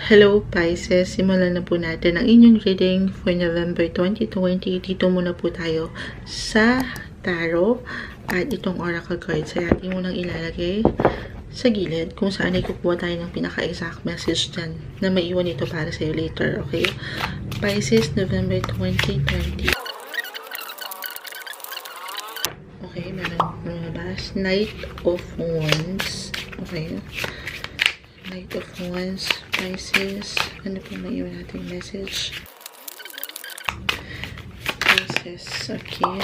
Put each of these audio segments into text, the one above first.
Hello Pisces, simulan na po natin ang inyong reading for November 2020. Dito muna po tayo sa tarot at itong oracle cards ay ating munang ilalagay sa gilid kung saan ay kukuha tayo ng pinaka-exact message dyan na maiwan ito para sa iyo later, okay? Pisces, November 2020. Okay, meron lumabas. Knight of Wands. Okay. Knight of Wands, Pisces. Ano po maiwan natin message? Pisces, okay.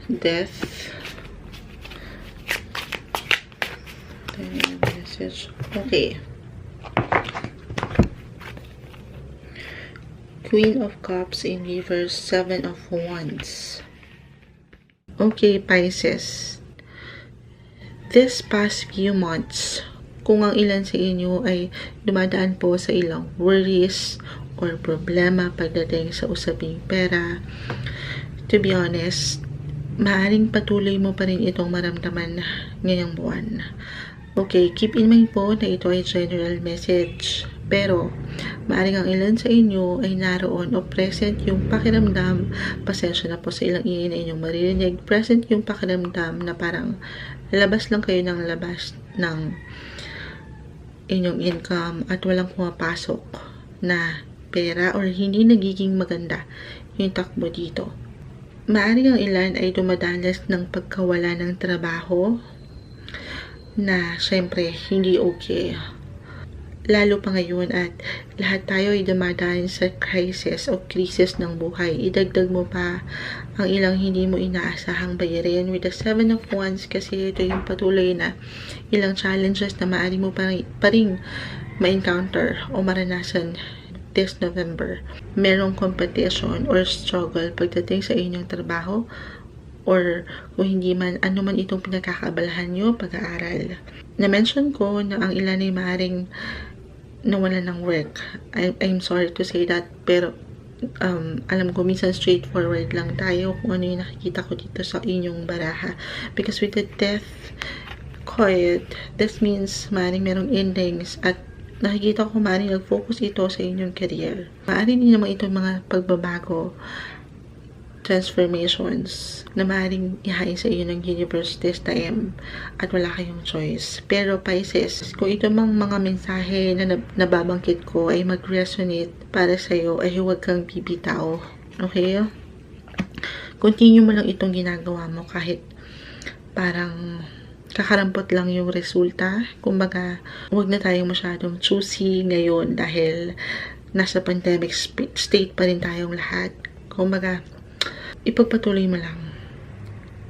Death. Then message. Okay. Queen of Cups in reverse, Seven of Wands. Okay, Pisces. This past few months, kung ang ilan sa inyo ay dumadaan po sa ilang worries or problema pagdating sa usaping pera, to be honest, maaaring patuloy mo pa rin itong maramdaman ngayong buwan. Okay, keep in mind po na ito ay general message. Pero, maaaring ang ilan sa inyo ay naroon o present yung pakiramdam, pasensya na po sa ilang ingay na inyong maririnig, present yung pakiramdam na parang labas lang kayo ng labas ng inyong income at walang pumapasok na pera or hindi nagiging maganda yung takbo dito. Maaaring ang ilan ay dumadanas ng pagkawala ng trabaho na syempre hindi okay. Lalo pa ngayon at lahat tayo ay dumadaan sa crisis o krisis ng buhay. Idagdag mo pa ang ilang hindi mo inaasahang bayarin with the Seven of Wands kasi ito yung patuloy na ilang challenges na maaari mo pa rin ma-encounter o maranasan this November. Merong competition or struggle pagdating sa inyong trabaho or kung hindi man, ano man itong pinagkakaabalahan nyo, pag-aaral. Na-mention ko na ang ilan ay maaaring nawalan ng work. I'm sorry to say that, pero alam ko minsan straightforward lang tayo kung ano yung nakikita ko dito sa inyong baraha. Because with the Death card, this means maaaring merong endings at nakikita ko maaaring nag-focus ito sa inyong career. Maaaring din naman itong mga pagbabago, transformations na maaaring ihain sa iyo ng universe this time at wala kayong choice. Pero Pisces, kung ito mang mga mensahe na nababangkit ko ay mag-resonate para sa iyo, ay huwag kang bibitaw. Okay? Continue mo lang itong ginagawa mo kahit parang kakarampot lang yung resulta. Kumbaga, huwag na tayong masyadong choosy ngayon dahil nasa pandemic state pa rin tayong lahat. Kumbaga, ipagpatuloy mo lang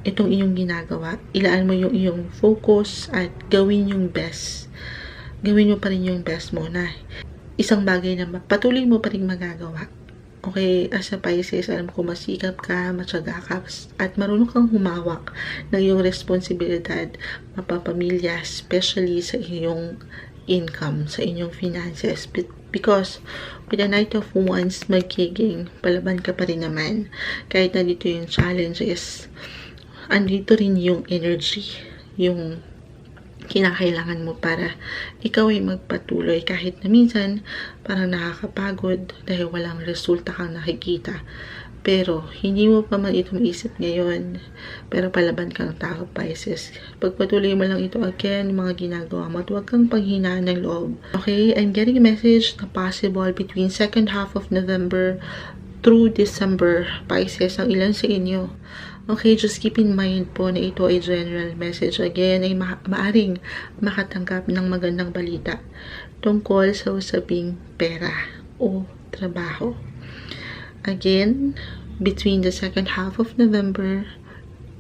itong iyong ginagawa. Ilaan mo yung iyong focus at gawin yung best. Gawin mo pa rin yung best mo na isang bagay na patuloy mo pa rin magagawa. Okay, as a Pisces, alam ko masikap ka, matyaga ka, at marunong kang humawak ng iyong responsibilidad, mapapamilya, especially sa iyong income, sa inyong finances. Because with the Knight of Wands, magiging palaban ka pa rin naman. Kahit na dito yung challenges, andito rin yung energy, yung kinakailangan mo para ikaw ay magpatuloy kahit na minsan parang nakakapagod dahil walang resulta kang nakikita. Pero hindi mo pa man ito maisip ngayon, pero palaban kang tao, Pisces. Pagpatuloy mo lang ito again, mga ginagawa mo at huwag kang panghinaan ng loob. Okay, I'm getting a message na possible between second half of November through December, Pisces, ang ilan sa inyo. Okay, just keep in mind po na ito ay general message. Again, ay maaring makatanggap ng magandang balita tungkol sa usaping pera o trabaho. Again, between the second half of November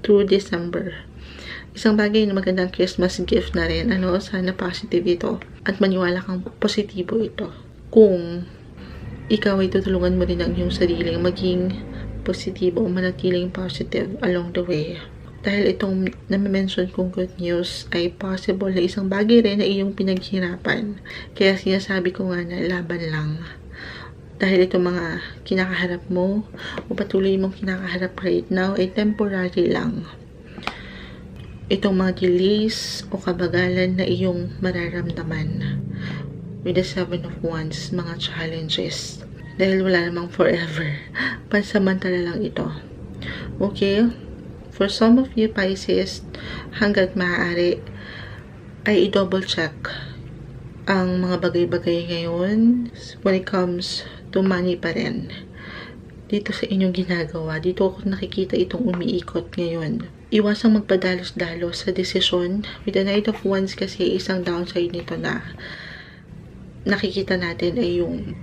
through December. Isang bagay na magandang Christmas gift na rin. Sana positive ito. At maniwala kang positibo ito. Kung ikaw ay tutulungan mo rin ang iyong sariling maging positibo o manatiling positive along the way. Dahil itong na-mention kong good news ay possible na isang bagay rin na iyong pinaghirapan. Kaya sinasabi ko nga na laban lang. Dahil itong mga kinakaharap mo o patuloy mong kinakaharap right now ay temporary lang. Itong mga delays o kabagalan na iyong mararamdaman with the Seven of Wands, mga challenges. Dahil wala namang forever. Pansamantala lang ito. Okay? For some of you Pisces, hanggat maaari, ay i-double check ang mga bagay-bagay ngayon when it comes to money pa rin. Dito sa inyong ginagawa, dito ako nakikita itong umiikot ngayon. Iwasang magpadalos-dalos sa desisyon. With the Knight of Wands kasi isang downside nito na nakikita natin ay yung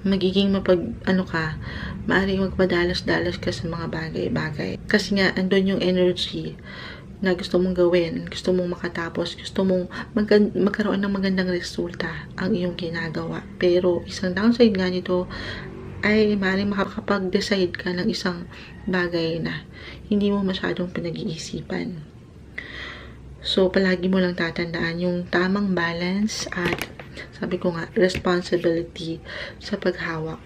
magiging maaaring magpadalos-dalos ka sa mga bagay-bagay. Kasi nga, andun yung energy na gusto mong gawin, gusto mong makatapos, gusto mong magkaroon ng magandang resulta ang iyong ginagawa. Pero isang downside nga nito ay maaaring makakapag-decide ka ng isang bagay na hindi mo masyadong pinag-iisipan. So, palagi mo lang tatandaan yung tamang balance at, sabi ko nga, responsibility sa paghawak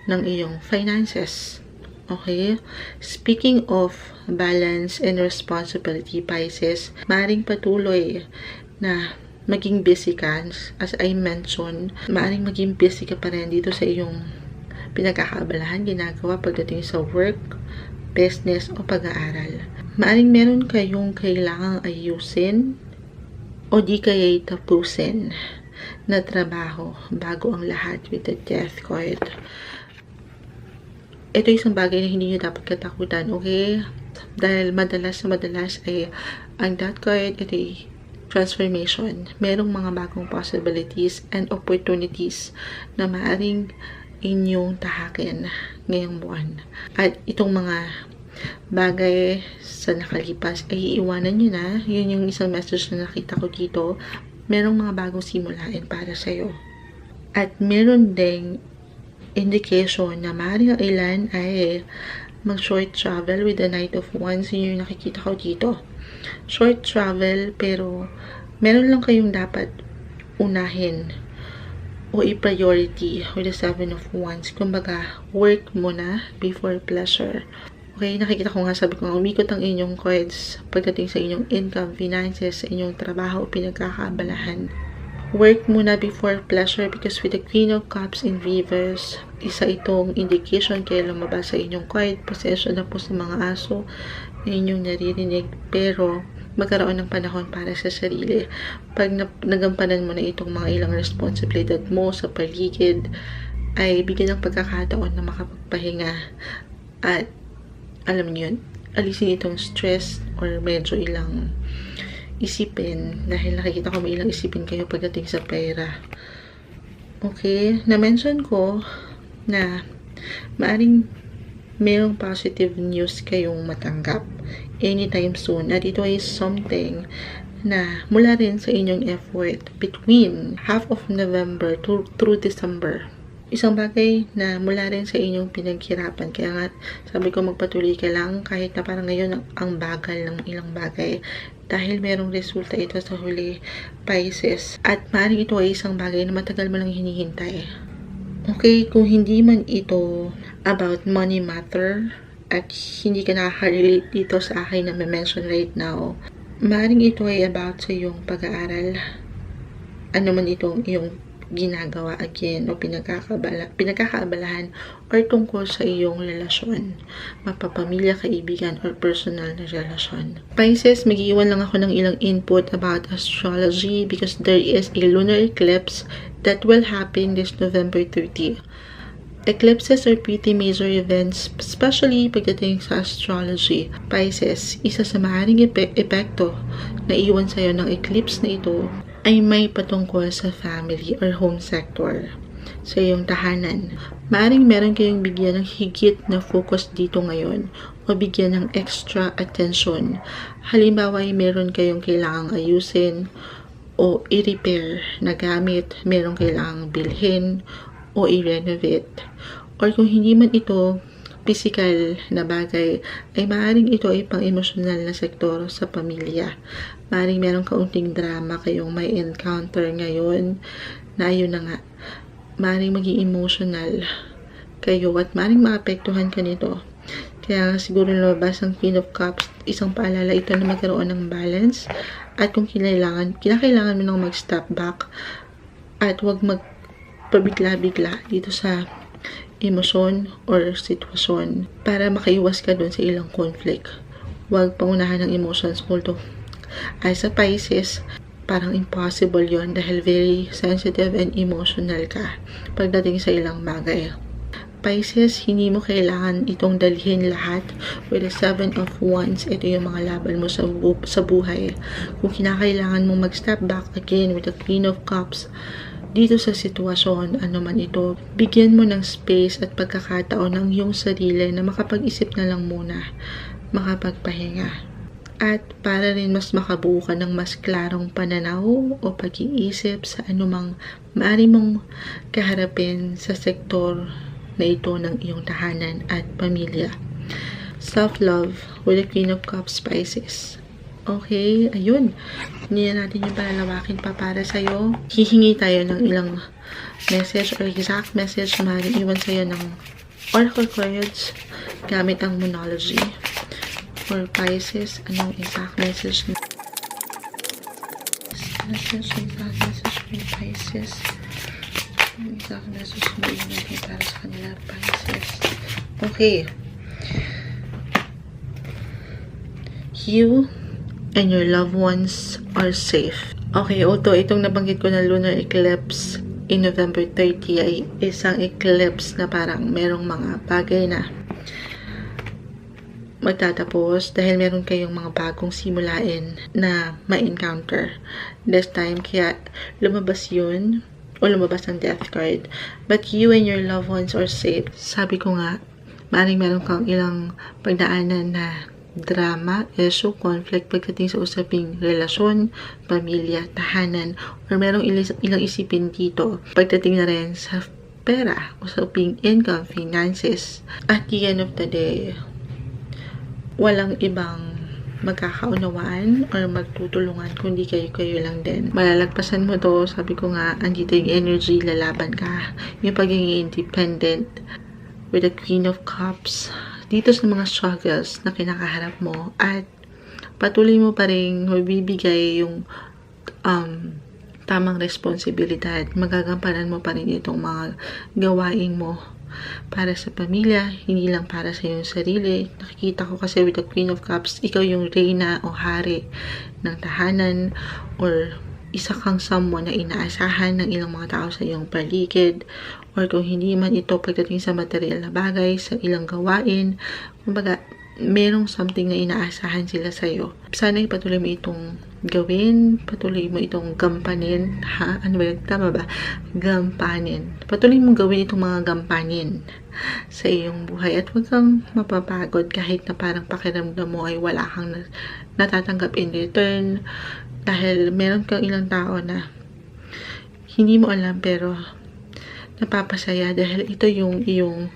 ng iyong finances. Okay? Speaking of balance and responsibility, Pisces, maaaring patuloy na maging busy ka. As I mentioned, maaaring maging busy ka pa rin dito sa iyong pinagkakaabalahan, ginagawa pagdating sa work, business, o pag-aaral. Maaring meron kayong kailangang ayusin o di kaya'y tapusin na trabaho bago ang lahat with the Death card. Ito isang bagay na hindi nyo dapat katakutan, okay? Dahil madalas ay ang Death card, ito ay transformation. Merong mga bagong possibilities and opportunities na maaring inyong tahakin ngayong buwan. At itong mga bagay sa nakalipas ay iiwanan nyo na. Yun yung isang message na nakita ko dito. Merong mga bagong simulain para sa'yo. At meron ding indication na maaaring ang ilan ay mag-short travel with the Knight of Wands. Yun yung nakikita ko dito. Short travel, pero meron lang kayong dapat unahin o i-priority with the Seven of Wands. Kumbaga, work muna before pleasure. Okay, nakikita ko nga, sabi ko nga, umikot ang inyong cards pagdating sa inyong income, finances, sa inyong trabaho, pinagkakaabalahan. Work muna before pleasure because with the Queen of Cups in reverse, isa itong indication kaya lumabas sa inyong card. Pasensya na po sa mga aso na inyong naririnig, pero magkaroon ng panahon para sa sarili. Pag nagampanan mo na itong mga ilang responsibilidad mo sa paligid, ay bigyan ng pagkakataon na makapagpahinga at alam niyo yun, alisin itong stress or medyo ilang isipin dahil nakikita ko may ilang isipin kayo pagdating sa pera. Okay, na-mention ko na maaring mayroong positive news kayong matanggap anytime soon. At ito ay something na mula rin sa inyong effort between half of November through December. Isang bagay na mula rin sa inyong pinaghirapan. Kaya nga, sabi ko magpatuloy ka lang kahit na parang ngayon ang bagal ng ilang bagay. Dahil merong resulta ito sa huli, Pisces. At maaaring ito ay isang bagay na matagal mo lang hinihintay. Okay, kung hindi man ito about money matter at hindi ka nakaka-relate dito sa akin na may-mention right now, maaaring ito ay about sa iyong pag-aaral. Ano man itong iyong ginagawa again o pinagkakaabalahan or tungkol sa iyong relasyon, mapapamilya, kaibigan, or personal na relasyon. Pisces, mag-iwan lang ako ng ilang input about astrology because there is a lunar eclipse that will happen this November 30. Eclipses are pretty major events, especially pagdating sa astrology. Pisces, isa sa maaaring epekto na iwan sa'yo ng eclipse na ito ay may patungkol sa family or home sector, sa iyong tahanan. Maaring meron kayong bigyan ng higit na focus dito ngayon o bigyan ng extra attention. Halimbawa ay meron kayong kailangang ayusin o i-repair na gamit, meron kailangang bilhin o i-renovate. Or kung hindi man ito physical na bagay, ay maaaring ito ay pang-emosyonal na sektor sa pamilya. Maaaring meron kaunting drama kayong may encounter ngayon na ayun na nga, maaaring maging emotional kayo at maaaring maapektuhan ka nito. Kaya siguro lumabas ang Queen of Cups, isang paalala ito na magkaroon ng balance at kung kinakailangan mo nang mag-step back, At huwag magpabigla-bigla dito sa emosyon or sitwasyon para makaiwas ka dun sa ilang conflict. Huwag pangunahan ng emotions, although as a Pisces, parang impossible yon dahil very sensitive and emotional ka pagdating sa ilang bagay. Pisces, hindi mo kailangan itong dalhin lahat with the 7 of Wands. Ito yung mga laban mo sa buhay. Kung kinakailangan mo mag-step back again with the Queen of Cups, dito sa sitwasyon, ano man ito, bigyan mo ng space at pagkakataon ng iyong sarili na makapag-isip na lang muna, makapagpahinga. At para rin mas makabuo ka ng mas klarong pananaw o pag-iisip sa anumang maaari mong kaharapin sa sektor na ito ng iyong tahanan at pamilya. Self-love with the Queen of Cups, Pisces. Okay, ayun. Hindi na natin yung palalawakin pa para sa'yo. Hihingi tayo ng ilang message or exact message na maaaring iwan sa'yo ng Oracle cards gamit ang Moonology. For Pisces, anong exact message na? Exact message for Pisces. Exact message na yun natin para sa kanila, Pisces. Okay. You and your loved ones are safe. Okay, although itong nabanggit ko na lunar eclipse in November 30 ay isang eclipse na parang merong mga bagay na magtatapos dahil meron kayong mga bagong simulain na ma-encounter this time. Kaya lumabas yun o lumabas ang death card. But you and your loved ones are safe. Sabi ko nga, maaaring meron kang ilang pagdaanan na drama, issue, conflict pagdating sa usaping relasyon, pamilya, tahanan, or merong ilang isipin dito pagdating na rin sa pera, usaping income, finances. At the end of the day, walang ibang magkakaunawaan or magtutulungan kundi kayo lang din. Malalagpasan mo to, sabi ko nga, andito yung energy, lalaban ka. Yung pagiging independent with the Queen of Cups. Dito sa mga struggles na kinakaharap mo at patuloy mo pa rin mabibigay yung tamang responsibilidad. Magagampanan mo pa rin itong mga gawain mo para sa pamilya, hindi lang para sa iyong sarili. Nakikita ko kasi with the Queen of Cups, ikaw yung reyna o hari ng tahanan or isa kang someone na inaasahan ng ilang mga tao sa iyong paligid, or kung hindi man ito pagdating sa material na bagay, sa ilang gawain, kumbaga merong something na inaasahan sila sa iyo. Sana ipatuloy mo itong gawin, patuloy mo itong gampanin, ha? Ano ba yun? Tama ba? Gampanin. Patuloy mong gawin itong mga gampanin sa iyong buhay at huwag kang mapapagod kahit na parang pakiramdam mo ay wala kang natatanggap in return dahil meron kang ilang tao na hindi mo alam pero napapasaya dahil ito yung iyong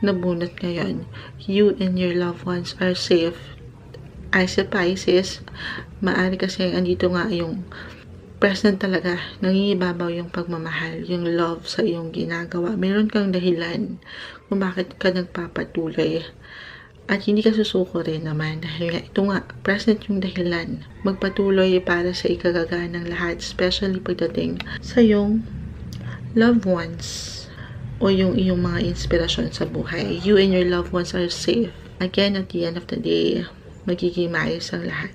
nabunot ngayon. You and your loved ones are safe. As a Pisces, maaari kasi andito nga yung present talaga, nangingibabaw yung pagmamahal, yung love sa iyong ginagawa. Meron kang dahilan kung bakit ka nagpapatuloy. At hindi ka susuko rin naman dahil nga ito nga, present yung dahilan. Magpatuloy para sa ikagagaan ng lahat, especially pagdating sa iyong loved ones o yung iyong mga inspirasyon sa buhay. You and your loved ones are safe. Again, at the end of the day, magiging maayos ang lahat.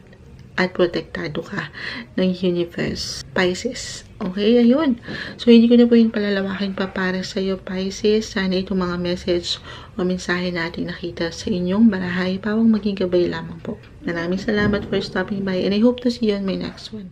At protektado ka ng universe, Pisces. Okay, ayun. So, hindi ko na po yung palalawakin pa para sa iyo, Pisces. Sana itong mga message o mensahe natin nakita sa inyong barahay pawang maging gabay lamang po. Maraming salamat for stopping by and I hope to see you on my next one.